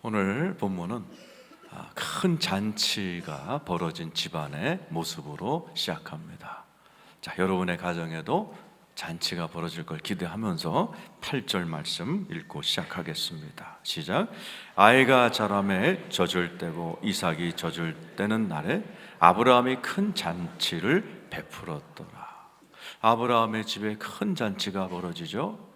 오늘 본문은 큰 잔치가 벌어진 집안의 모습으로 시작합니다. 자, 여러분의 가정에도 잔치가 벌어질 걸 기대하면서 8절 말씀 읽고 시작하겠습니다. 시작. 아이가 자라매 젖을 때고 이삭이 젖을 때는 날에 아브라함이 큰 잔치를 베풀었더라. 아브라함의 집에 큰 잔치가 벌어지죠.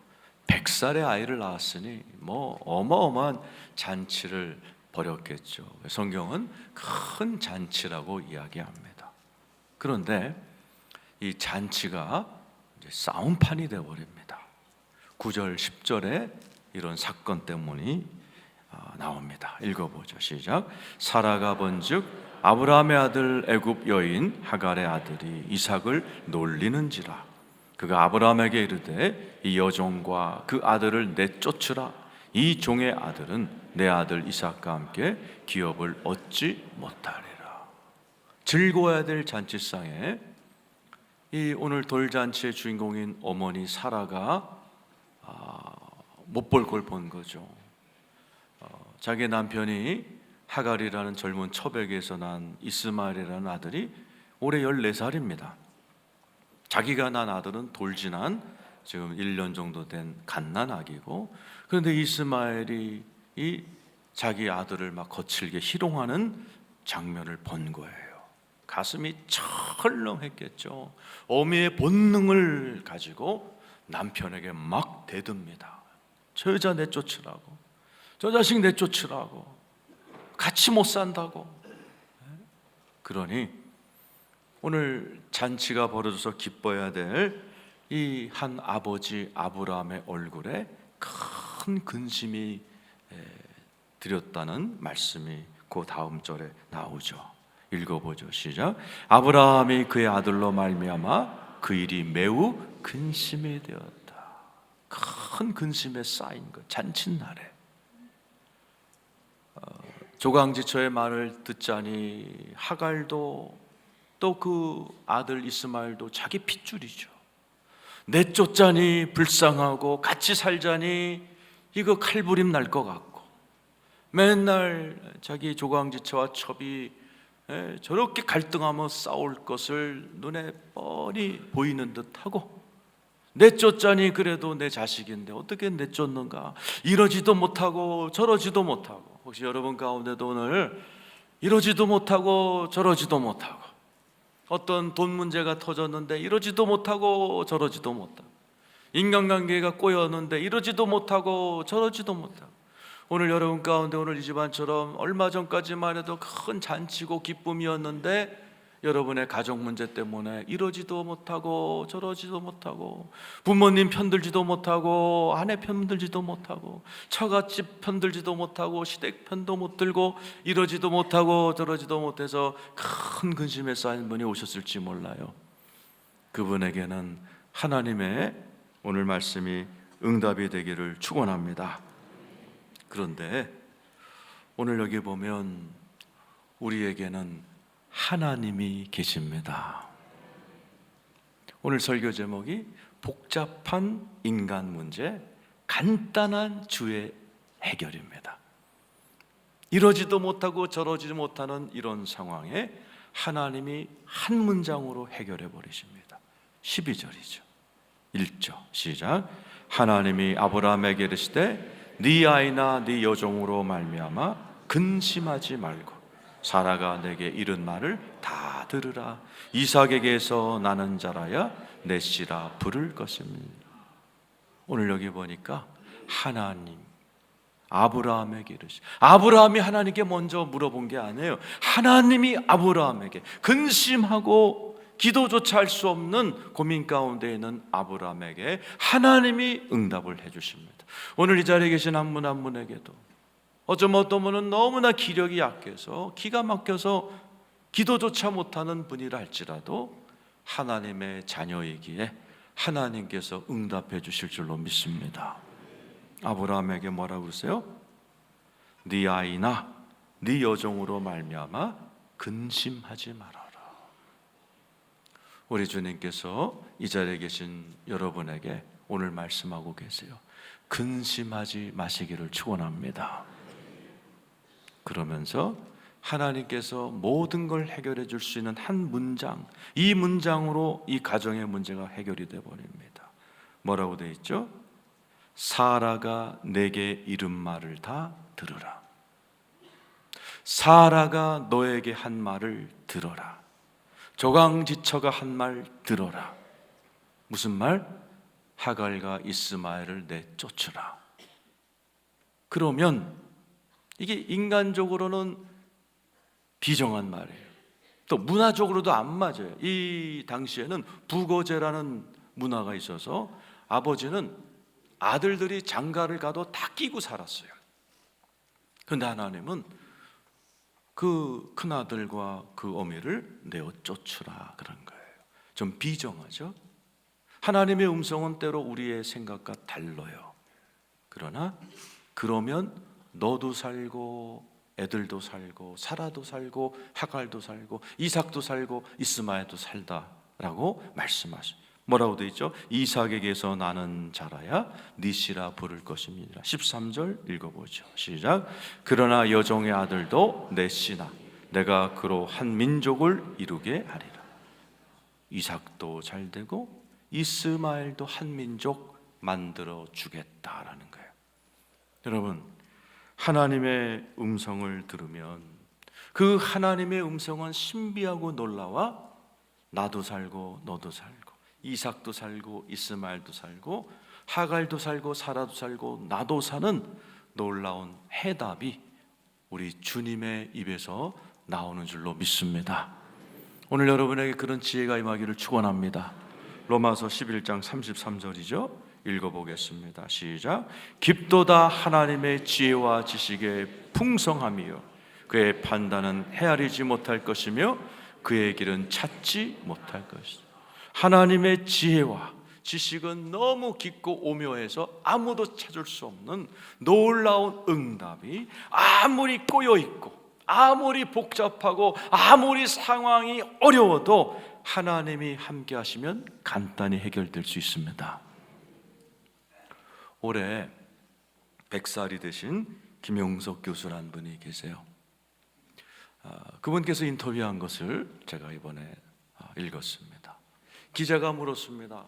100살의 아이를 낳았으니 어마어마한 잔치를 벌였겠죠. 성경은 큰 잔치라고 이야기합니다. 그런데 이 잔치가 이제 싸움판이 되어버립니다. 9절 10절에 이런 사건 때문이 나옵니다. 읽어보죠. 시작. 사라가 본즉 아브라함의 아들 애굽 여인 하갈의 아들이 이삭을 놀리는지라. 그가 아브라함에게 이르되 이 여종과 그 아들을 내쫓으라. 이 종의 아들은 내 아들 이삭과 함께 기업을 얻지 못하리라. 즐거워야 될 잔치상에 이 오늘 돌잔치의 주인공인 어머니 사라가 못 볼 걸 본 거죠. 자기 남편이 하갈이라는 젊은 처백에서 난 이스마엘이라는 아들이 올해 14살입니다. 자기가 난 아들은 돌진한 지금 1년 정도 된 갓난아기고, 그런데 이스마엘이 이 자기 아들을 막 거칠게 희롱하는 장면을 본 거예요. 가슴이 철렁했겠죠. 어미의 본능을 가지고 남편에게 막 대듭니다. 저 여자 내쫓으라고, 저 자식 내쫓으라고, 같이 못 산다고. 그러니 오늘 잔치가 벌어져서 기뻐해야 될 이 한 아버지 아브라함의 얼굴에 큰 근심이 들였다는 말씀이 그 다음 절에 나오죠. 읽어보죠. 시작. 아브라함이 그의 아들로 말미암아 그 일이 매우 근심이 되었다. 큰 근심에 쌓인 것, 잔칫날에 조강지처의 말을 듣자니 하갈도 또 그 아들 이스마엘도 자기 핏줄이죠. 내쫓자니 불쌍하고 같이 살자니 이거 칼부림 날 것 같고, 맨날 자기 조강지처와 첩이 저렇게 갈등하며 싸울 것을 눈에 뻔히 보이는 듯하고, 내쫓자니 그래도 내 자식인데 어떻게 내쫓는가, 이러지도 못하고 저러지도 못하고. 혹시 여러분 가운데도 오늘 이러지도 못하고 저러지도 못하고, 어떤 돈 문제가 터졌는데 이러지도 못하고 저러지도 못하고, 인간관계가 꼬였는데 이러지도 못하고 저러지도 못하고, 오늘 여러분 가운데 오늘 이 집안처럼 얼마 전까지만 해도 큰 잔치고 기쁨이었는데 여러분의 가정 문제 때문에 이러지도 못하고 저러지도 못하고, 부모님 편들지도 못하고 아내 편들지도 못하고 처갓집 편들지도 못하고 시댁 편도 못 들고 이러지도 못하고 저러지도 못해서 큰 근심에 쌓인 분이 오셨을지 몰라요. 그분에게는 하나님의 오늘 말씀이 응답이 되기를 축원합니다. 그런데 오늘 여기 보면 우리에게는 하나님이 계십니다. 오늘 설교 제목이 복잡한 인간 문제, 간단한 주의 해결입니다. 이러지도 못하고 저러지도 못하는 이런 상황에 하나님이 한 문장으로 해결해 버리십니다. 12절이죠. 1절 시작. 하나님이 아브라함에게 이르시되 네 아이나 네 여종으로 말미암아 근심하지 말고 사라가 내게 이른 말을 다 들으라. 이삭에게서 나는 자라야 내 씨라 부를 것입니다. 오늘 여기 보니까 하나님 아브라함에게 이르시, 아브라함이 하나님께 먼저 물어본 게 아니에요. 하나님이 아브라함에게, 근심하고 기도조차 할 수 없는 고민 가운데 있는 아브라함에게 하나님이 응답을 해주십니다. 오늘 이 자리에 계신 한 분 한 분에게도 어떤 분은 너무나 기력이 약해서 기가 막혀서 기도조차 못하는 분이라 할지라도 하나님의 자녀이기에 하나님께서 응답해 주실 줄로 믿습니다. 아브라함에게 뭐라고 그러세요? 네 아이나 네 여종으로 말미암아 근심하지 말아라. 우리 주님께서 이 자리에 계신 여러분에게 오늘 말씀하고 계세요. 근심하지 마시기를 축원합니다. 그러면서 하나님께서 모든 걸 해결해 줄 수 있는 한 문장, 이 문장으로 이 가정의 문제가 해결이 되어 버립니다. 뭐라고 되어 있죠? 사라가 내게 이른 말을 다 들으라. 사라가 너에게 한 말을 들어라. 조강지처가 한 말 들어라. 무슨 말? 하갈과 이스마엘을 내쫓으라. 그러면 이게 인간적으로는 비정한 말이에요. 또 문화적으로도 안 맞아요. 이 당시에는 부거제라는 문화가 있어서 아버지는 아들들이 장가를 가도 다 끼고 살았어요. 그런데 하나님은 그 큰아들과 그 어미를 내어 쫓으라 그런 거예요. 좀 비정하죠? 하나님의 음성은 때로 우리의 생각과 달라요. 그러나 그러면 너도 살고 애들도 살고 사라도 살고 하갈도 살고 이삭도 살고 이스마엘도 살다라고 말씀하셔요. 뭐라고 되어 있죠? 이삭에게서 나는 자라야 네 씨라 부를 것입니다. 13절 읽어보죠. 시작. 그러나 여종의 아들도 내 씨나 내가 그로 한 민족을 이루게 하리라. 이삭도 잘 되고 이스마엘도 한 민족 만들어 주겠다라는 거예요. 여러분, 하나님의 음성을 들으면 그 하나님의 음성은 신비하고 놀라워 나도 살고 너도 살고 이삭도 살고 이스마엘도 살고 하갈도 살고 사라도 살고 나도 사는 놀라운 해답이 우리 주님의 입에서 나오는 줄로 믿습니다. 오늘 여러분에게 그런 지혜가 임하기를 축원합니다. 로마서 11장 33절이죠. 읽어보겠습니다. 시작. 깊도다 하나님의 지혜와 지식의 풍성함이요 그의 판단은 헤아리지 못할 것이며 그의 길은 찾지 못할 것이다. 하나님의 지혜와 지식은 너무 깊고 오묘해서 아무도 찾을 수 없는 놀라운 응답이 아무리 꼬여있고 아무리 복잡하고 아무리 상황이 어려워도 하나님이 함께 하시면 간단히 해결될 수 있습니다. 올해 100살이 되신 김용석 교수라는 분이 계세요. 그분께서 인터뷰한 것을 제가 이번에 읽었습니다. 기자가 물었습니다.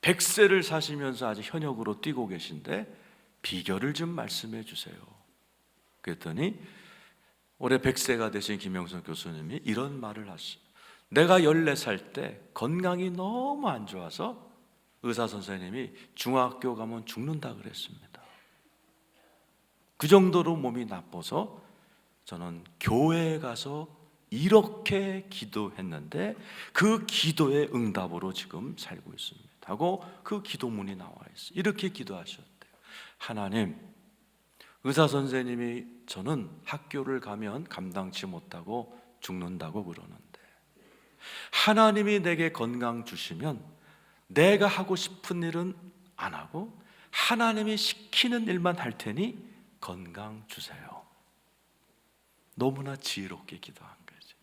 100세를 사시면서 아직 현역으로 뛰고 계신데 비결을 좀 말씀해 주세요. 그랬더니 올해 100세가 되신 김용석 교수님이 이런 말을 하시죠. 내가 14살 때 건강이 너무 안 좋아서 의사 선생님이 중학교 가면 죽는다 그랬습니다. 그 정도로 몸이 나빠서 저는 교회에 가서 이렇게 기도했는데 그 기도의 응답으로 지금 살고 있습니다 하고 그 기도문이 나와 있어요. 이렇게 기도하셨대요. 하나님, 의사 선생님이 저는 학교를 가면 감당치 못하고 죽는다고 그러는데 하나님이 내게 건강 주시면 내가 하고 싶은 일은 안 하고 하나님이 시키는 일만 할 테니 건강 주세요. 너무나 지혜롭게 기도한 거죠.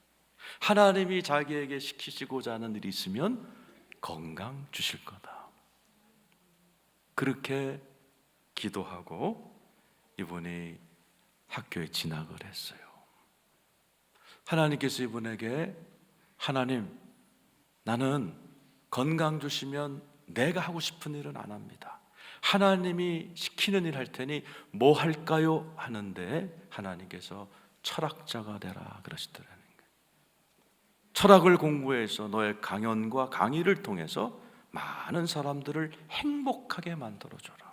하나님이 자기에게 시키시고자 하는 일이 있으면 건강 주실 거다. 그렇게 기도하고 이분이 학교에 진학을 했어요. 하나님께서 이분에게 하나님, 나는 건강 주시면 내가 하고 싶은 일은 안 합니다. 하나님이 시키는 일 할 테니 뭐 할까요? 하는데 하나님께서 철학자가 되라 그러시더라는 거예요. 철학을 공부해서 너의 강연과 강의를 통해서 많은 사람들을 행복하게 만들어줘라.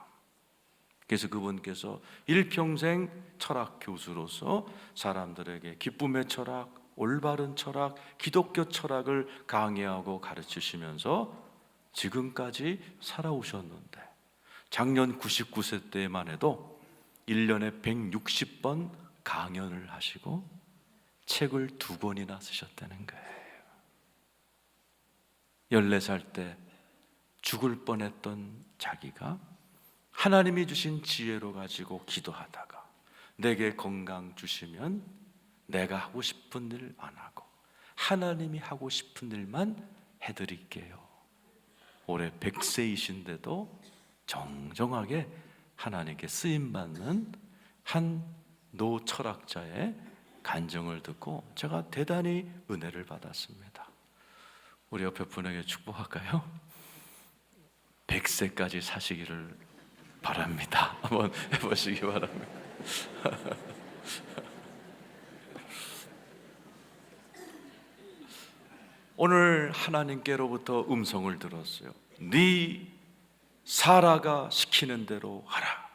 그래서 그분께서 일평생 철학 교수로서 사람들에게 기쁨의 철학, 올바른 철학, 기독교 철학을 강의하고 가르치시면서 지금까지 살아오셨는데 작년 99세 때만 해도 1년에 160번 강연을 하시고 책을 2권이나 쓰셨다는 거예요. 14살 때 죽을 뻔했던 자기가 하나님이 주신 지혜로 가지고 기도하다가 내게 건강 주시면 내가 하고 싶은 일 안 하고 하나님이 하고 싶은 일만 해드릴게요. 올해 100세이신데도 정정하게 하나님께 쓰임받는 한 노 철학자의 간증을 듣고 제가 대단히 은혜를 받았습니다. 우리 옆에 분에게 축복할까요? 100세까지 사시기를 바랍니다. 한번 해보시기 바랍니다. 오늘 하나님께로부터 음성을 들었어요. 네 사라가 시키는 대로 하라.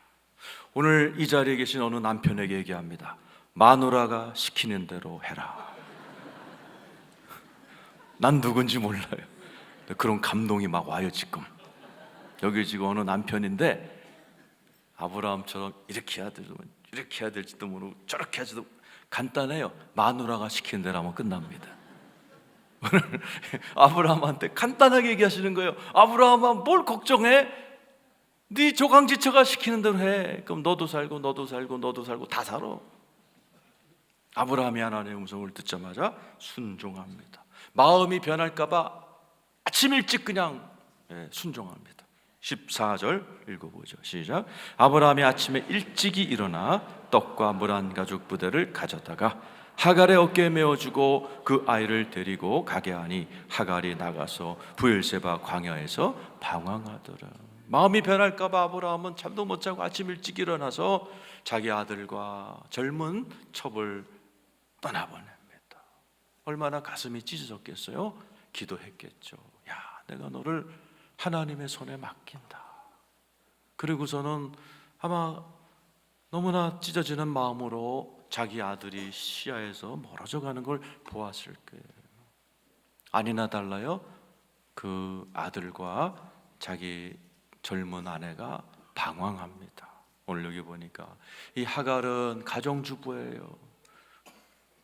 오늘 이 자리에 계신 어느 남편에게 얘기합니다. 마누라가 시키는 대로 해라. 난 누군지 몰라요. 그런 감동이 막 와요. 지금 여기 지금 어느 남편인데 아브라함처럼 이렇게 해야 될지도, 이렇게 해야 될지도 모르고 저렇게 해야지도 간단해요. 마누라가 시키는 대로 하면 끝납니다. 오늘 아브라함한테 간단하게 얘기하시는 거예요. 아브라함아, 뭘 걱정해? 네 조강지처가 시키는 대로 해. 그럼 너도 살고 너도 살고 너도 살고 다 살아. 아브라함이 하나님의 음성을 듣자마자 순종합니다. 마음이 변할까 봐 아침 일찍 그냥 순종합니다. 14절 읽어보죠. 시작. 아브라함이 아침에 일찍이 일어나 떡과 물 한 가죽 부대를 가져다가 하갈의 어깨에 메어주고 그 아이를 데리고 가게 하니 하갈이 나가서 브엘세바 광야에서 방황하더라. 마음이 변할까 봐 아브라함은 잠도 못 자고 아침 일찍 일어나서 자기 아들과 젊은 첩을 떠나보냅니다. 얼마나 가슴이 찢어졌겠어요? 기도했겠죠. 야, 내가 너를 하나님의 손에 맡긴다. 그리고서는 아마 너무나 찢어지는 마음으로 자기 아들이 시야에서 멀어져 가는 걸 보았을 거예요. 아니나 달라요, 그 아들과 자기 젊은 아내가 방황합니다. 오늘 여기 보니까 이 하갈은 가정주부예요.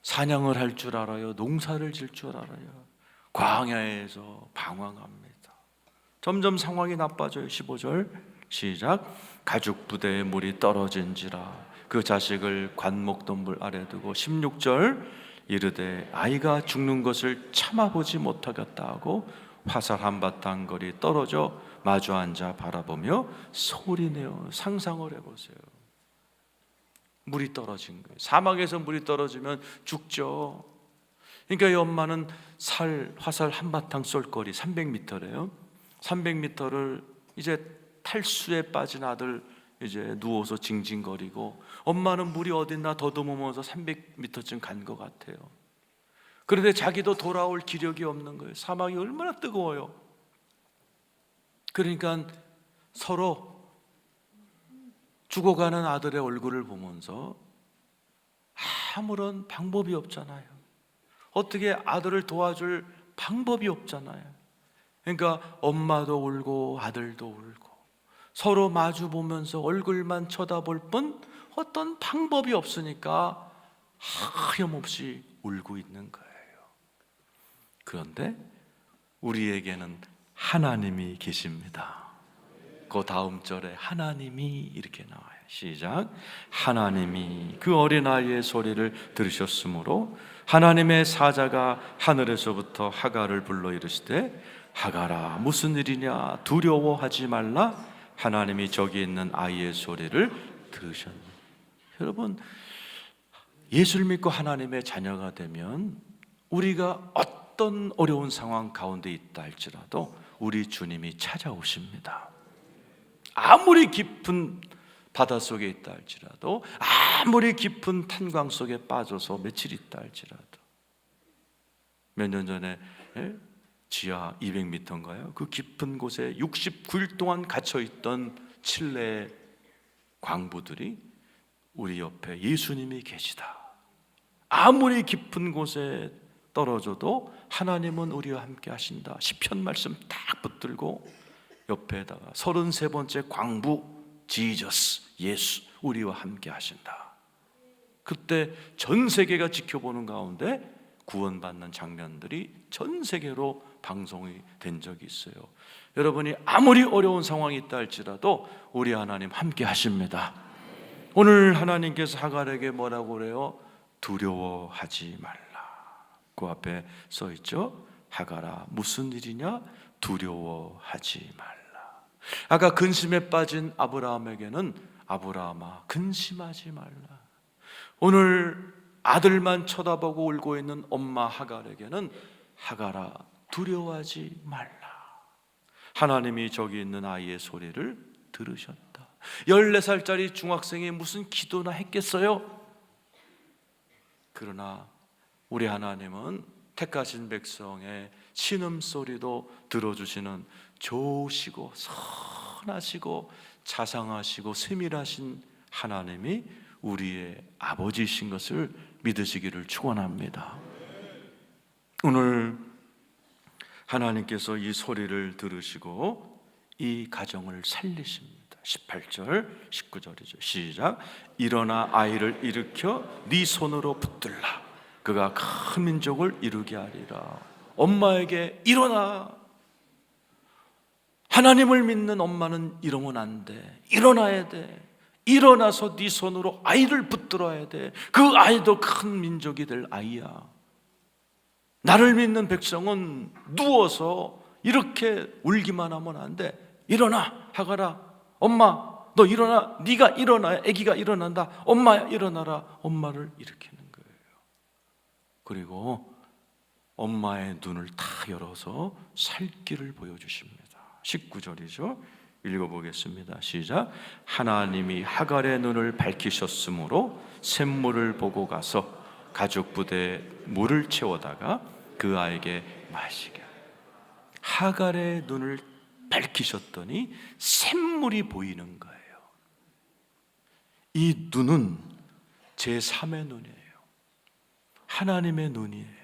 사냥을 할 줄 알아요. 농사를 질 줄 알아요. 광야에서 방황합니다. 점점 상황이 나빠져요. 15절 시작. 가죽 부대에 물이 떨어진지라 그 자식을 관목동굴 아래 두고 16절 이르되 아이가 죽는 것을 참아보지 못하겠다 하고 화살 한바탕 거리 떨어져 마주 앉아 바라보며 소리내어. 상상을 해보세요. 물이 떨어진 거예요. 사막에서 물이 떨어지면 죽죠. 그러니까 이 엄마는 화살 한바탕 쏠 거리 300m래요 300m를 이제 탈수에 빠진 아들 이제 누워서 징징거리고, 엄마는 물이 어딨나 더듬으면서 300m쯤 간 것 같아요. 그런데 자기도 돌아올 기력이 없는 거예요. 사막이 얼마나 뜨거워요. 그러니까 서로 죽어가는 아들의 얼굴을 보면서 아무런 방법이 없잖아요. 어떻게 아들을 도와줄 방법이 없잖아요. 그러니까 엄마도 울고 아들도 울고 서로 마주 보면서 얼굴만 쳐다볼 뿐 어떤 방법이 없으니까 하염없이 울고 있는 거예요. 그런데 우리에게는 하나님이 계십니다. 그 다음 절에 하나님이 이렇게 나와요. 시작. 하나님이 그 어린아이의 소리를 들으셨으므로 하나님의 사자가 하늘에서부터 하갈을 불러 이르시되 하갈아 무슨 일이냐 두려워하지 말라. 하나님이 저기 있는 아이의 소리를 들으셨네. 여러분, 예수를 믿고 하나님의 자녀가 되면 우리가 어떤 어려운 상황 가운데 있다 할지라도 우리 주님이 찾아오십니다. 아무리 깊은 바닷속에 있다 할지라도, 아무리 깊은 탄광 속에 빠져서 며칠 있다 할지라도, 몇 년 전에 지하 200m인가요? 그 깊은 곳에 69일 동안 갇혀있던 칠레 광부들이 우리 옆에 예수님이 계시다. 아무리 깊은 곳에 떨어져도 하나님은 우리와 함께 하신다. 시편 말씀 딱 붙들고 옆에다가 33번째 광부 지저스, 예수, 우리와 함께 하신다. 그때 전 세계가 지켜보는 가운데 구원받는 장면들이 전 세계로 방송이 된 적이 있어요. 여러분이 아무리 어려운 상황이 있다 할지라도 우리 하나님 함께 하십니다. 오늘 하나님께서 하갈에게 뭐라고 그래요? 두려워하지 말라. 그 앞에 써 있죠. 하갈아 무슨 일이냐? 두려워하지 말라. 아까 근심에 빠진 아브라함에게는 아브라함아 근심하지 말라. 오늘 아들만 쳐다보고 울고 있는 엄마 하갈에게는 하갈아, 두려워하지 말라. 하나님이 저기 있는 아이의 소리를 들으셨다. 14살짜리 중학생이 무슨 기도나 했겠어요? 그러나 우리 하나님은 택하신 백성의 신음소리도 들어주시는 좋으시고 선하시고 자상하시고 세밀하신 하나님이 우리의 아버지이신 것을 믿으시기를 축원합니다. 오늘 하나님께서 이 소리를 들으시고 이 가정을 살리십니다. 18절 19절이죠. 시작. 일어나 아이를 일으켜 네 손으로 붙들라. 그가 큰 민족을 이루게 하리라. 엄마에게 일어나. 하나님을 믿는 엄마는 이러면 안 돼. 일어나야 돼. 일어나서 네 손으로 아이를 붙들어야 돼. 그 아이도 큰 민족이 될 아이야. 나를 믿는 백성은 누워서 이렇게 울기만 하면 안 돼. 일어나, 하가라. 엄마, 너 일어나. 네가 일어나야 아기가 일어난다. 엄마야, 일어나라. 엄마를 일으키는 거예요. 그리고 엄마의 눈을 다 열어서 살 길을 보여주십니다. 19절이죠. 읽어보겠습니다. 시작. 하나님이 하갈의 눈을 밝히셨으므로 샘물을 보고 가서 가죽 부대에 물을 채워다가 그 아이에게 마시게. 하갈의 눈을 밝히셨더니 샘물이 보이는 거예요. 이 눈은 제3의 눈이에요. 하나님의 눈이에요.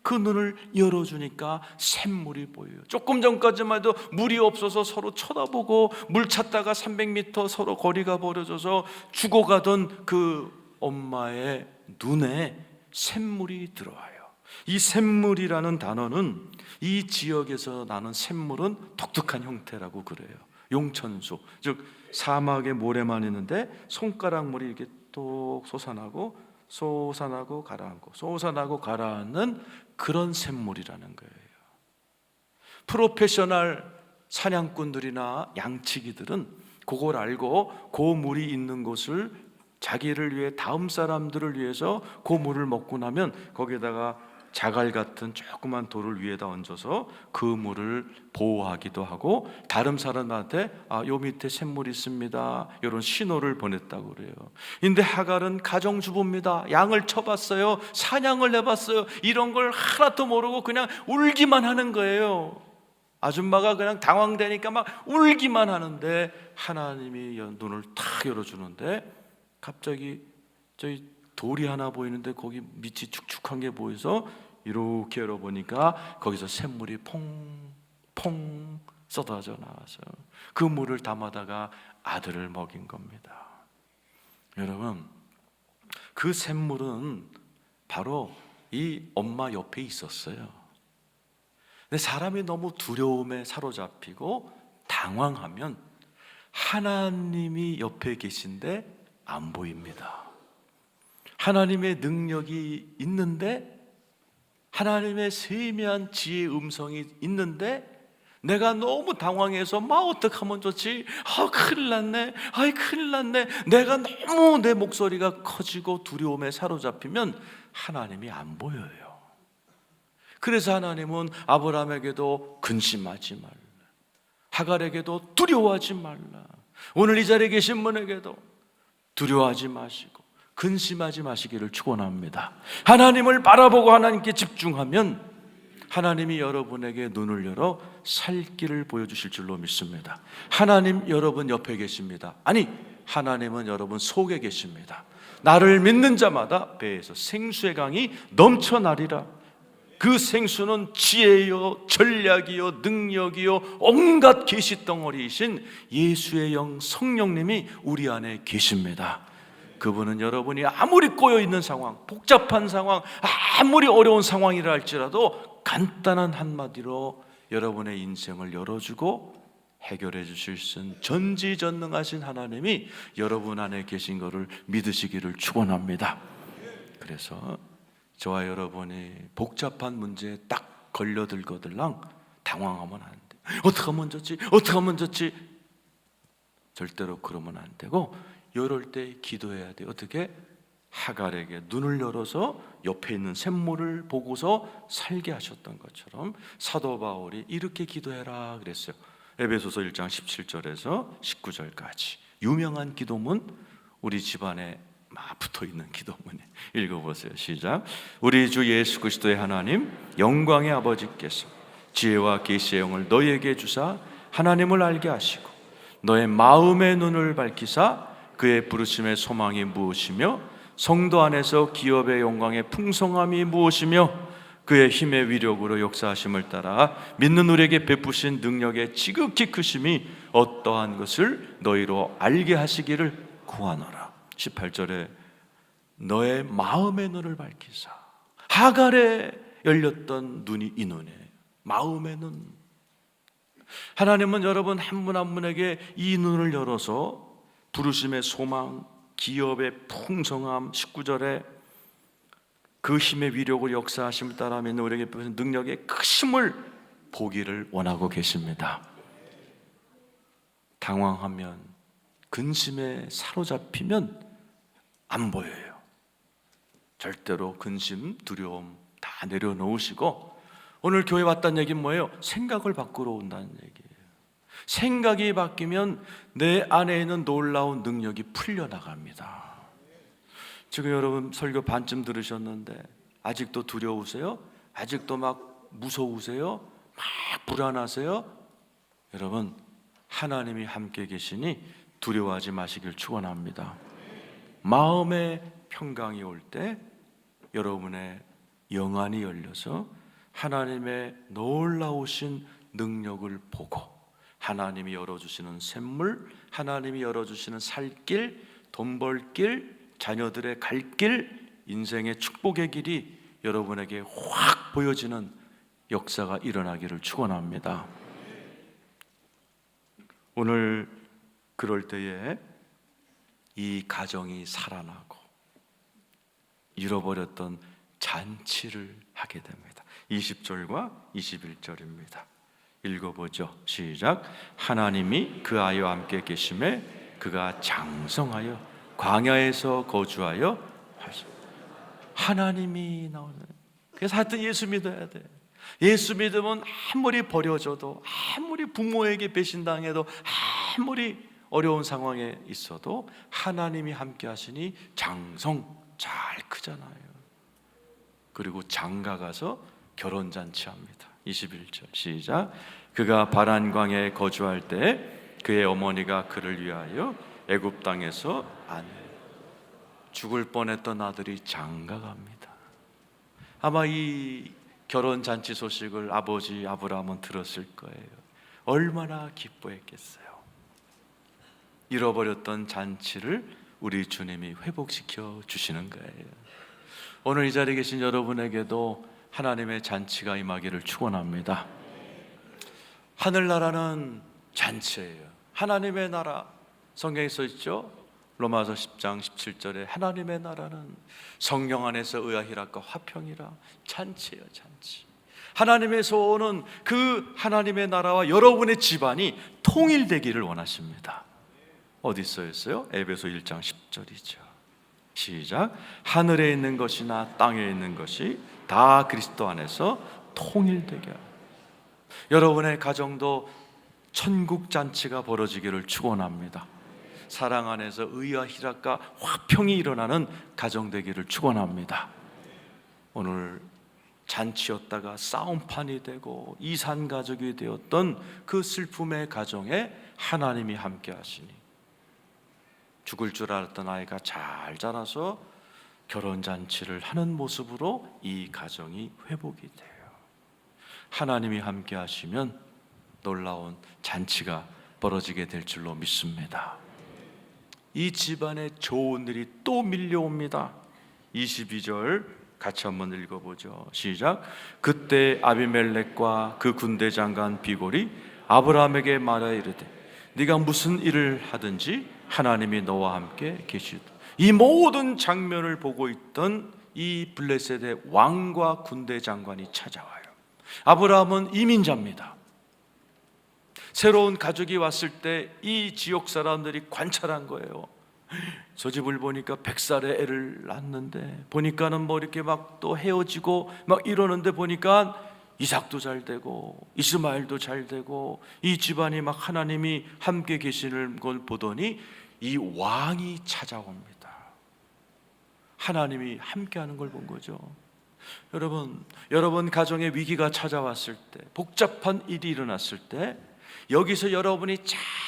그 눈을 열어주니까 샘물이 보여요. 조금 전까지만 해도 물이 없어서 서로 쳐다보고 물 찾다가 300m 서로 거리가 벌어져서 죽어가던 그 엄마의 눈에 샘물이 들어와요. 이 샘물이라는 단어는 이 지역에서 나는 샘물은 독특한 형태라고 그래요. 용천수, 즉 사막에 모래만 있는데 손가락 물이 이렇게 뚝 솟아나고 가라앉고 솟아나고 가라앉는 그런 샘물이라는 거예요. 프로페셔널 사냥꾼들이나 양치기들은 그걸 알고 그 물이 있는 곳을 자기를 위해 다음 사람들을 위해서 그 물을 먹고 나면 거기에다가 자갈 같은 조그만 돌을 위에다 얹어서 그 물을 보호하기도 하고 다른 사람한테 요 밑에 샘물 있습니다 이런 신호를 보냈다고 그래요. 근데 하갈은 가정주부입니다. 양을 쳐봤어요. 사냥을 해봤어요. 이런 걸 하나도 모르고 그냥 울기만 하는 거예요. 아줌마가 그냥 당황되니까 막 울기만 하는데 하나님이 눈을 탁 열어주는데 갑자기 저기 돌이 하나 보이는데 거기 밑이 축축한 게 보여서 이렇게 열어보니까 거기서 샘물이 퐁퐁 쏟아져 나와서 그 물을 담아다가 아들을 먹인 겁니다. 여러분, 그 샘물은 바로 이 엄마 옆에 있었어요. 근데 사람이 너무 두려움에 사로잡히고 당황하면 하나님이 옆에 계신데 안 보입니다. 하나님의 능력이 있는데 하나님의 세미한 지혜의 음성이 있는데 내가 너무 당황해서 어떡하면 좋지? 큰일 났네. 큰일 났네. 내가 너무 내 목소리가 커지고 두려움에 사로잡히면 하나님이 안 보여요. 그래서 하나님은 아브라함에게도 근심하지 말라. 하갈에게도 두려워하지 말라. 오늘 이 자리에 계신 분에게도 두려워하지 마시고 근심하지 마시기를 축원합니다. 하나님을 바라보고 하나님께 집중하면 하나님이 여러분에게 눈을 열어 살 길을 보여주실 줄로 믿습니다. 하나님 여러분 옆에 계십니다. 아니, 하나님은 여러분 속에 계십니다. 나를 믿는 자마다 배에서 생수의 강이 넘쳐나리라. 그 생수는 지혜요 전략이요 능력이요 온갖 계시 덩어리이신 예수의 영 성령님이 우리 안에 계십니다. 그분은 여러분이 아무리 꼬여있는 상황, 복잡한 상황, 아무리 어려운 상황이라 할지라도 간단한 한마디로 여러분의 인생을 열어주고 해결해 주실 수 있는 전지전능하신 하나님이 여러분 안에 계신 것을 믿으시기를 축원합니다. 그래서 저와 여러분이 복잡한 문제에 딱 걸려들거들랑 당황하면 안 돼. 어떻게 하면 좋지? 절대로 그러면 안 되고 이럴 때 기도해야 돼. 어떻게? 하갈에게 눈을 열어서 옆에 있는 샘물을 보고서 살게 하셨던 것처럼 사도 바울이 이렇게 기도해라 그랬어요. 에베소서 1장 17절에서 19절까지 유명한 기도문, 우리 집안에 막 붙어있는 기도문에 읽어보세요. 시작. 우리 주 예수 그리스도의 하나님 영광의 아버지께서 지혜와 계시의 영을 너희에게 주사 하나님을 알게 하시고 너의 마음의 눈을 밝히사 그의 부르심의 소망이 무엇이며 성도 안에서 기업의 영광의 풍성함이 무엇이며 그의 힘의 위력으로 역사하심을 따라 믿는 우리에게 베푸신 능력의 지극히 크심이 어떠한 것을 너희로 알게 하시기를 구하노라. 18절에 너의 마음의 눈을 밝히사. 하갈에 열렸던 눈이 이 눈이에요. 마음의 눈. 하나님은 여러분 한 분 한 분에게 이 눈을 열어서 부르심의 소망, 기업의 풍성함, 19절에 그 힘의 위력을 역사하심을 따라 믿는 우리에게 베푸신 능력의 크심을 보기를 원하고 계십니다. 당황하면, 근심에 사로잡히면 안 보여요. 절대로 근심, 두려움 다 내려놓으시고 오늘 교회 왔다는 얘기는 뭐예요? 생각을 바꾸러 온다는 얘기예요. 생각이 바뀌면 내 안에 있는 놀라운 능력이 풀려나갑니다. 지금 여러분 설교 반쯤 들으셨는데 아직도 두려우세요? 아직도 막 무서우세요? 막 불안하세요? 여러분 하나님이 함께 계시니 두려워하지 마시길 축원합니다. 마음의 평강이 올 때 여러분의 영안이 열려서 하나님의 놀라우신 능력을 보고 하나님이 열어주시는 샘물, 하나님이 열어주시는 살 길, 돈 벌 길, 자녀들의 갈 길, 인생의 축복의 길이 여러분에게 확 보여지는 역사가 일어나기를 축원합니다. 오늘 그럴 때에 이 가정이 살아나고 잃어버렸던 잔치를 하게 됩니다. 20절과 21절입니다. 읽어보죠. 시작. 하나님이 그 아이와 함께 계심에 그가 장성하여 광야에서 거주하여 하나님이 나오는. 그래서 하여튼 예수 믿어야 돼. 예수 믿으면 아무리 버려져도, 아무리 부모에게 배신당해도, 아무리 어려운 상황에 있어도 하나님이 함께 하시니 장성 잘 크잖아요. 그리고 장가 가서 결혼잔치합니다. 21절 시작. 그가 바란 광야에 거주할 때 그의 어머니가 그를 위하여 애굽 땅에서 죽을 뻔했던 아들이 장가갑니다. 아마 이 결혼잔치 소식을 아버지 아브라함은 들었을 거예요. 얼마나 기뻐했겠어요. 잃어버렸던 잔치를 우리 주님이 회복시켜 주시는 거예요. 오늘 이 자리에 계신 여러분에게도 하나님의 잔치가 임하기를 축원합니다. 하늘나라는 잔치예요. 하나님의 나라, 성경에 써 있죠. 로마서 10장 17절에 하나님의 나라는 성령 안에서 의아희락과 화평이라. 잔치예요, 잔치. 하나님에서 오는 그 하나님의 나라와 여러분의 집안이 통일되기를 원하십니다. 어디 써 있어요? 에베소 1장 10절이죠. 시작. 하늘에 있는 것이나 땅에 있는 것이 다 그리스도 안에서 통일되게. 여러분의 가정도 천국 잔치가 벌어지기를 축원합니다. 사랑 안에서 의와 희락과 화평이 일어나는 가정 되기를 축원합니다. 오늘 잔치였다가 싸움판이 되고 이산 가족이 되었던 그 슬픔의 가정에 하나님이 함께 하시니 죽을 줄 알았던 아이가 잘 자라서 결혼잔치를 하는 모습으로 이 가정이 회복이 돼요. 하나님이 함께 하시면 놀라운 잔치가 벌어지게 될 줄로 믿습니다. 이 집안에 좋은 일이 또 밀려옵니다. 22절 같이 한번 읽어보죠. 시작. 그때 아비멜렉과 그 군대 장관 비골이 아브라함에게 말하여 이르되 네가 무슨 일을 하든지 하나님이 너와 함께 계시다. 이 모든 장면을 보고 있던 이 블레셋의 왕과 군대 장관이 찾아와요. 아브라함은 이민자입니다. 새로운 가족이 왔을 때 이 지역 사람들이 관찰한 거예요. 저 집을 보니까 100살에 애를 낳았는데 보니까는 뭐 이렇게 막 또 헤어지고 막 이러는데 보니까 이삭도 잘 되고 이스마엘도 잘 되고 이 집안이 막 하나님이 함께 계시는 걸 보더니 이 왕이 찾아옵니다. 하나님이 함께하는 걸 본 거죠. 여러분 가정에 위기가 찾아왔을 때, 복잡한 일이 일어났을 때 여기서 여러분이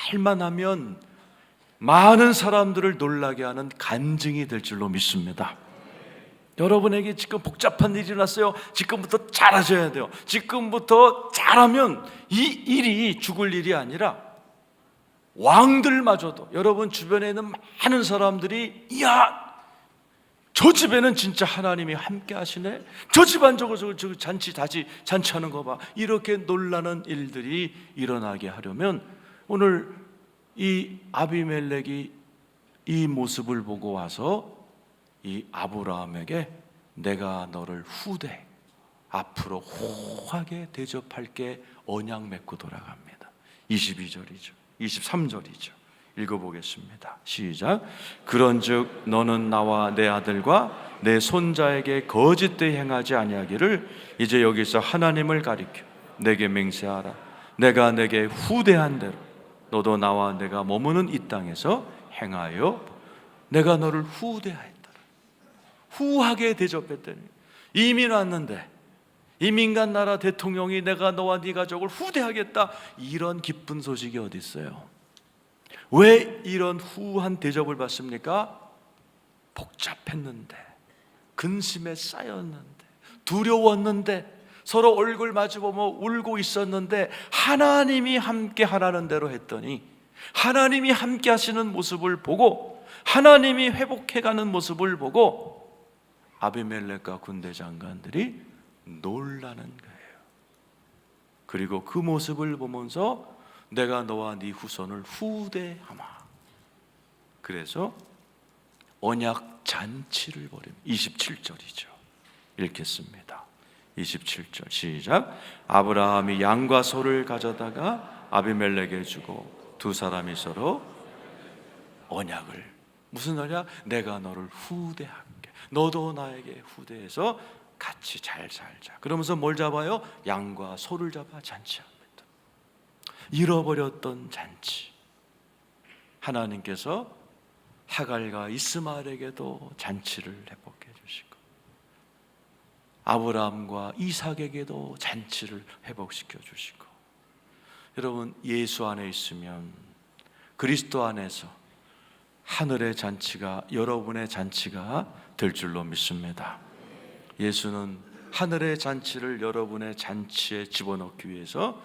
잘만 하면 많은 사람들을 놀라게 하는 간증이 될 줄로 믿습니다. 여러분에게 지금 복잡한 일이 일어났어요. 지금부터 잘하셔야 돼요. 지금부터 잘하면 이 일이 죽을 일이 아니라 왕들마저도, 여러분 주변에 있는 많은 사람들이 이야, 저 집에는 진짜 하나님이 함께 하시네, 저 집안 저거 잔치하는 거 봐, 이렇게 놀라는 일들이 일어나게 하려면 오늘 이 아비멜렉이 이 모습을 보고 와서 이 아브라함에게 내가 너를 후대 앞으로 호하게 대접할게 언약 맺고 돌아갑니다. 22절이죠 23절이죠 읽어보겠습니다. 시작. 그런즉 너는 나와 내 아들과 내 손자에게 거짓되이 행하지 아니하기를 이제 여기서 하나님을 가리켜 내게 맹세하라. 내가 내게 후대한 대로 너도 나와 내가 머무는 이 땅에서 행하여 내가 너를 후대하였다. 후하게 대접했더니 이민 왔는데 이 민간 나라 대통령이 내가 너와 네 가족을 후대하겠다, 이런 기쁜 소식이 어디 있어요? 왜 이런 후한 대접을 받습니까? 복잡했는데, 근심에 쌓였는데, 두려웠는데, 서로 얼굴 마주보며 울고 있었는데 하나님이 함께 하라는 대로 했더니 하나님이 함께 하시는 모습을 보고, 하나님이 회복해가는 모습을 보고 아비멜렉과 군대 장관들이 놀라는 거예요. 그리고 그 모습을 보면서 내가 너와 네 후손을 후대하마. 그래서 언약 잔치를 벌입니다. 27절이죠. 읽겠습니다. 27절 시작. 아브라함이 양과 소를 가져다가 아비멜렉에게 주고 두 사람이 서로 언약을, 무슨 언약? 내가 너를 후대할게, 너도 나에게 후대해서 같이 잘 살자. 그러면서 뭘 잡아요? 양과 소를 잡아 잔치합니다. 잃어버렸던 잔치, 하나님께서 하갈과 이스마엘에게도 잔치를 회복해 주시고 아브라함과 이삭에게도 잔치를 회복시켜 주시고, 여러분 예수 안에 있으면, 그리스도 안에서 하늘의 잔치가 여러분의 잔치가 될 줄로 믿습니다. 예수는 하늘의 잔치를 여러분의 잔치에 집어넣기 위해서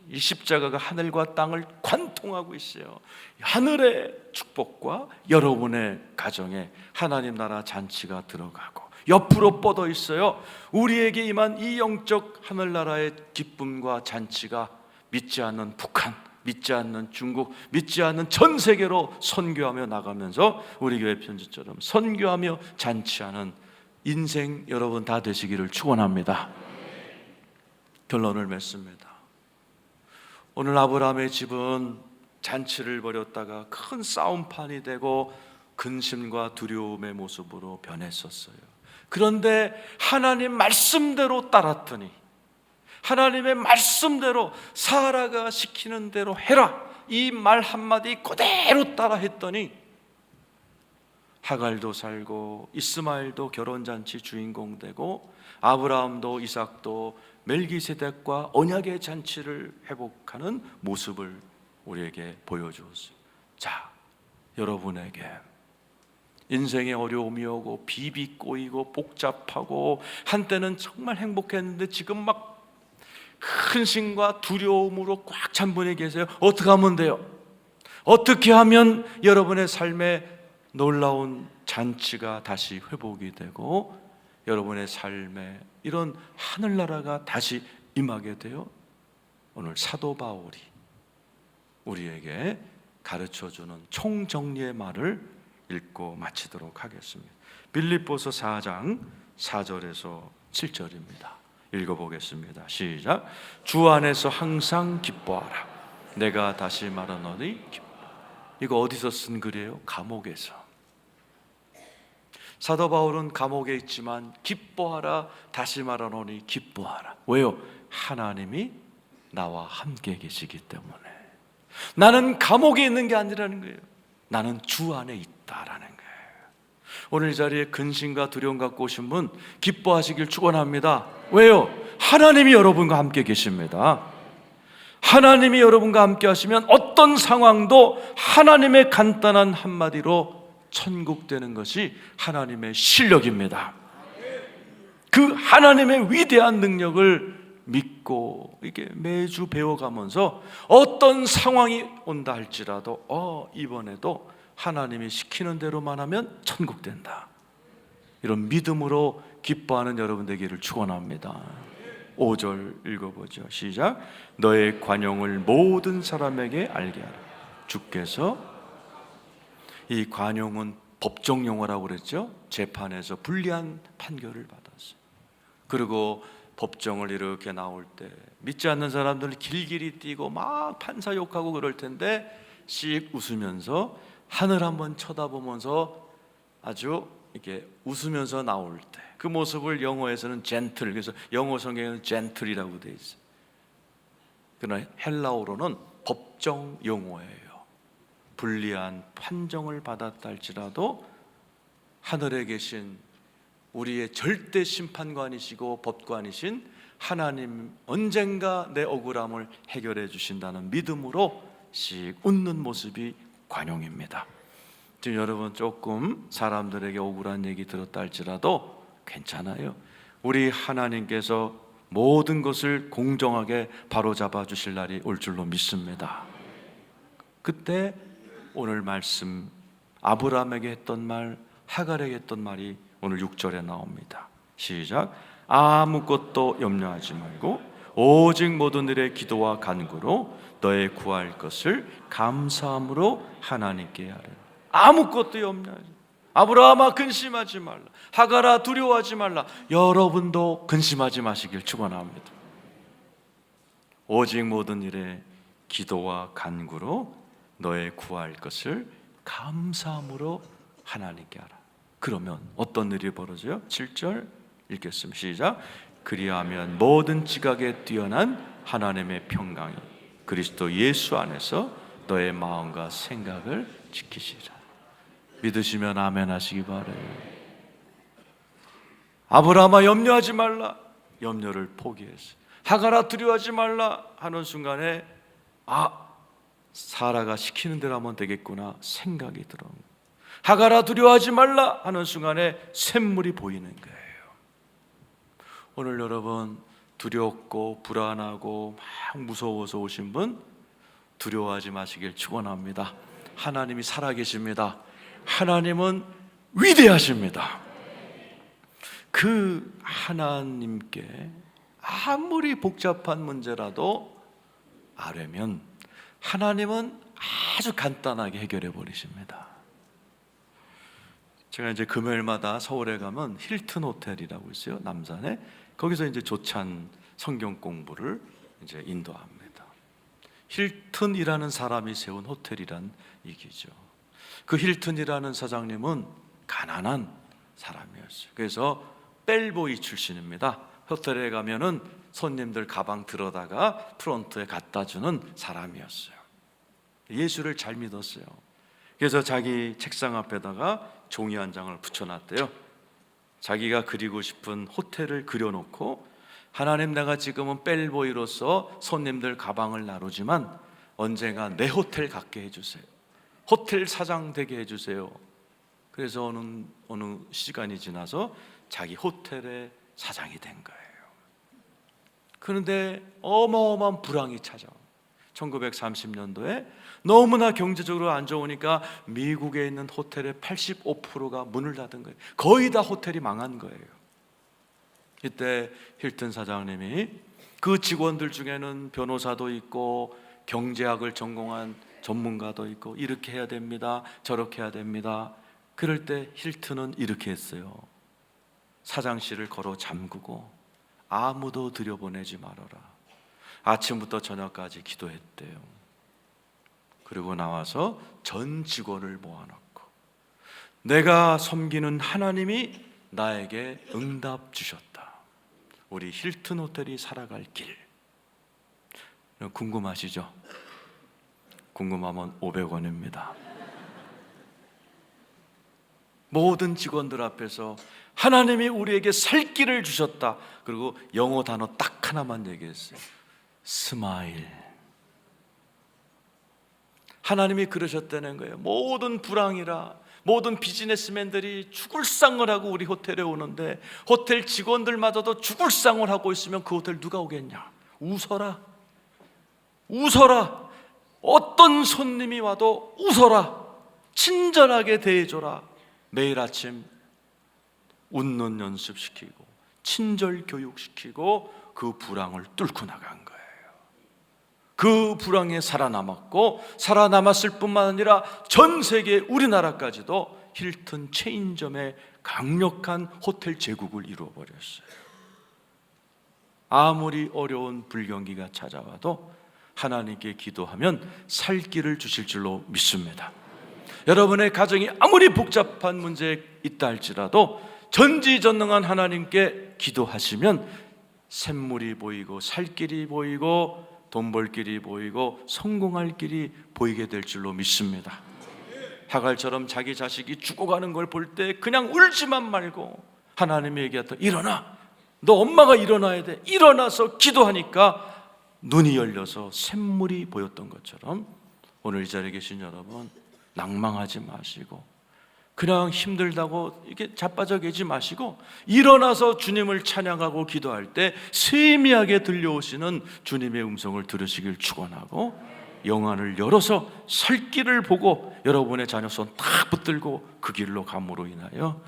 이 십자가가 하늘과 땅을 관통하고 있어요. 하늘의 축복과 여러분의 가정에 하나님 나라 잔치가 들어가고 옆으로 뻗어 있어요. 우리에게 임한 이 영적 하늘나라의 기쁨과 잔치가 믿지 않는 북한, 믿지 않는 중국, 믿지 않는 전 세계로 선교하며 나가면서 우리 교회 편지처럼 선교하며 잔치하는 인생 여러분 다 되시기를 축원합니다. 결론을 맺습니다. 오늘 아브라함의 집은 잔치를 벌였다가 큰 싸움판이 되고 근심과 두려움의 모습으로 변했었어요. 그런데 하나님 말씀대로 따랐더니, 하나님의 말씀대로 사라가 시키는 대로 해라, 이 말 한마디 그대로 따라 했더니 하갈도 살고 이스마엘도 결혼잔치 주인공 되고 아브라함도 이삭도 멜기세덱과 언약의 잔치를 회복하는 모습을 우리에게 보여주었어요. 자, 여러분에게 인생의 어려움이 오고 비비 꼬이고 복잡하고 한때는 정말 행복했는데 지금 막 근심과 두려움으로 꽉 찬 분이 계세요. 어떻게 하면 돼요? 어떻게 하면 여러분의 삶에 놀라운 잔치가 다시 회복이 되고 여러분의 삶에 이런 하늘나라가 다시 임하게 돼요? 오늘 사도 바울이 우리에게 가르쳐주는 총정리의 말을 읽고 마치도록 하겠습니다. 빌립보서 4장 4절에서 7절입니다. 읽어보겠습니다. 시작. 주 안에서 항상 기뻐하라. 내가 다시 말하노니 기뻐. 이거 어디서 쓴 글이에요? 감옥에서. 사도 바울은 감옥에 있지만 기뻐하라, 다시 말하노니 기뻐하라. 왜요? 하나님이 나와 함께 계시기 때문에. 나는 감옥에 있는 게 아니라는 거예요. 나는 주 안에 있다라는 거예요. 오늘 이 자리에 근심과 두려움 갖고 오신 분 기뻐하시길 축원합니다. 왜요? 하나님이 여러분과 함께 계십니다. 하나님이 여러분과 함께 하시면 어떤 상황도 하나님의 간단한 한마디로 천국 되는 것이 하나님의 실력입니다. 그 하나님의 위대한 능력을 믿고 이게 매주 배워가면서 어떤 상황이 온다 할지라도 이번에도 하나님이 시키는 대로만 하면 천국 된다, 이런 믿음으로 기뻐하는 여러분 되기를 축원합니다. 5절 읽어보죠. 시작. 너의 관용을 모든 사람에게 알게 하라. 주께서, 이 관용은 법정 용어라고 그랬죠. 재판에서 불리한 판결을 받았어요. 그리고 법정을 이렇게 나올 때 믿지 않는 사람들은 길길이 뛰고 막 판사 욕하고 그럴 텐데 씩 웃으면서 하늘 한번 쳐다보면서 아주 이렇게 웃으면서 나올 때 그 모습을 영어에서는 젠틀, 그래서 영어 성경에는 젠틀이라고 되어 있어요. 그러나 헬라어로는 법정 용어예요. 불리한 판정을 받았다 할지라도 하늘에 계신 우리의 절대 심판관이시고 법관이신 하나님 언젠가 내 억울함을 해결해 주신다는 믿음으로 씩 웃는 모습이 관용입니다. 지금 여러분 조금 사람들에게 억울한 얘기 들었다 할지라도 괜찮아요. 우리 하나님께서 모든 것을 공정하게 바로잡아 주실 날이 올 줄로 믿습니다. 그때 오늘 말씀 아브라함에게 했던 말, 하갈에게 했던 말이 오늘 6절에 나옵니다. 시작. 아무것도 염려하지 말고 오직 모든 일의 기도와 간구로 너의 구할 것을 감사함으로 하나님께 하라. 아무것도 염려하지 말고. 아브라함아 근심하지 말라, 하갈아 두려워하지 말라. 여러분도 근심하지 마시길 축원합니다. 오직 모든 일에 기도와 간구로 너의 구할 것을 감사함으로 하나님께 하라. 그러면 어떤 일이 벌어져요? 7절 읽겠습니다. 시작. 그리하면 모든 지각에 뛰어난 하나님의 평강이 그리스도 예수 안에서 너의 마음과 생각을 지키시라. 믿으시면 아멘 하시기 바라요. 아브라함아 염려하지 말라, 염려를 포기했어요. 하갈아 두려워하지 말라 하는 순간에 사라가 시키는 대로 하면 되겠구나 생각이 들어온 거예요. 하갈아 두려워하지 말라 하는 순간에 샘물이 보이는 거예요. 오늘 여러분 두렵고 불안하고 막 무서워서 오신 분 두려워하지 마시길 축원합니다. 하나님이 살아계십니다. 하나님은 위대하십니다. 그 하나님께 아무리 복잡한 문제라도 아뢰면 하나님은 아주 간단하게 해결해 버리십니다. 제가 이제 금요일마다 서울에 가면 힐튼 호텔이라고 있어요. 남산에. 거기서 이제 조찬 성경 공부를 이제 인도합니다. 힐튼이라는 사람이 세운 호텔이란 얘기죠. 그 힐튼이라는 사장님은 가난한 사람이었어요. 그래서 벨보이 출신입니다. 호텔에 가면은 손님들 가방 들어다가 프론트에 갖다 주는 사람이었어요. 예수를 잘 믿었어요. 그래서 자기 책상 앞에다가 종이 한 장을 붙여놨대요. 자기가 그리고 싶은 호텔을 그려놓고, 하나님 내가 지금은 벨보이로서 손님들 가방을 나누지만 언젠가 내 호텔 갖게 해주세요. 호텔 사장 되게 해주세요. 그래서 어느 시간이 지나서 자기 호텔의 사장이 된 거예요. 그런데 어마어마한 불황이 찾아와요. 1930년도에 너무나 경제적으로 안 좋으니까 미국에 있는 호텔의 85%가 문을 닫은 거예요. 거의 다 호텔이 망한 거예요. 이때 힐튼 사장님이 그 직원들 중에는 변호사도 있고 경제학을 전공한 전문가도 있고, 이렇게 해야 됩니다, 저렇게 해야 됩니다. 그럴 때 힐튼은 이렇게 했어요. 사장실을 걸어 잠그고 아무도 들여보내지 말아라. 아침부터 저녁까지 기도했대요. 그리고 나와서 전 직원을 모아놓고 내가 섬기는 하나님이 나에게 응답 주셨다. 우리 힐튼 호텔이 살아갈 길 궁금하시죠? 궁금하면 500원입니다. 모든 직원들 앞에서 하나님이 우리에게 살 길을 주셨다. 그리고 영어 단어 딱 하나만 얘기했어요. 스마일. 하나님이 그러셨다는 거예요. 모든 불황이라 모든 비즈니스맨들이 죽을 상을 하고 우리 호텔에 오는데 호텔 직원들마저도 죽을 상을 하고 있으면 그 호텔 누가 오겠냐? 웃어라. 웃어라. 어떤 손님이 와도 웃어라. 친절하게 대해줘라. 매일 아침 웃는 연습시키고 친절 교육시키고 그 불황을 뚫고 나간 거예요. 그 불황에 살아남았고 살아남았을 뿐만 아니라 전 세계 우리나라까지도 힐튼 체인점의 강력한 호텔 제국을 이루어버렸어요. 아무리 어려운 불경기가 찾아와도 하나님께 기도하면 살 길을 주실 줄로 믿습니다. 여러분의 가정이 아무리 복잡한 문제에 있다 할지라도 전지전능한 하나님께 기도하시면 샘물이 보이고 살 길이 보이고 돈 벌 길이 보이고 성공할 길이 보이게 될 줄로 믿습니다. 하갈처럼 자기 자식이 죽어가는 걸 볼 때 그냥 울지만 말고 하나님이 얘기했다. 일어나. 너 엄마가 일어나야 돼. 일어나서 기도하니까 눈이 열려서 샘물이 보였던 것처럼 오늘 이 자리에 계신 여러분 낭망하지 마시고 그냥 힘들다고 이렇게 자빠져 계지 마시고 일어나서 주님을 찬양하고 기도할 때 세미하게 들려오시는 주님의 음성을 들으시길 축원하고 영안을 열어서 살 길을 보고 여러분의 자녀 손 딱 붙들고 그 길로 감으로 인하여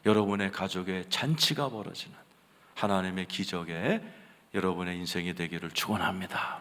여러분의 가족의 잔치가 벌어지는 하나님의 기적에 여러분의 인생이 되기를 축원합니다.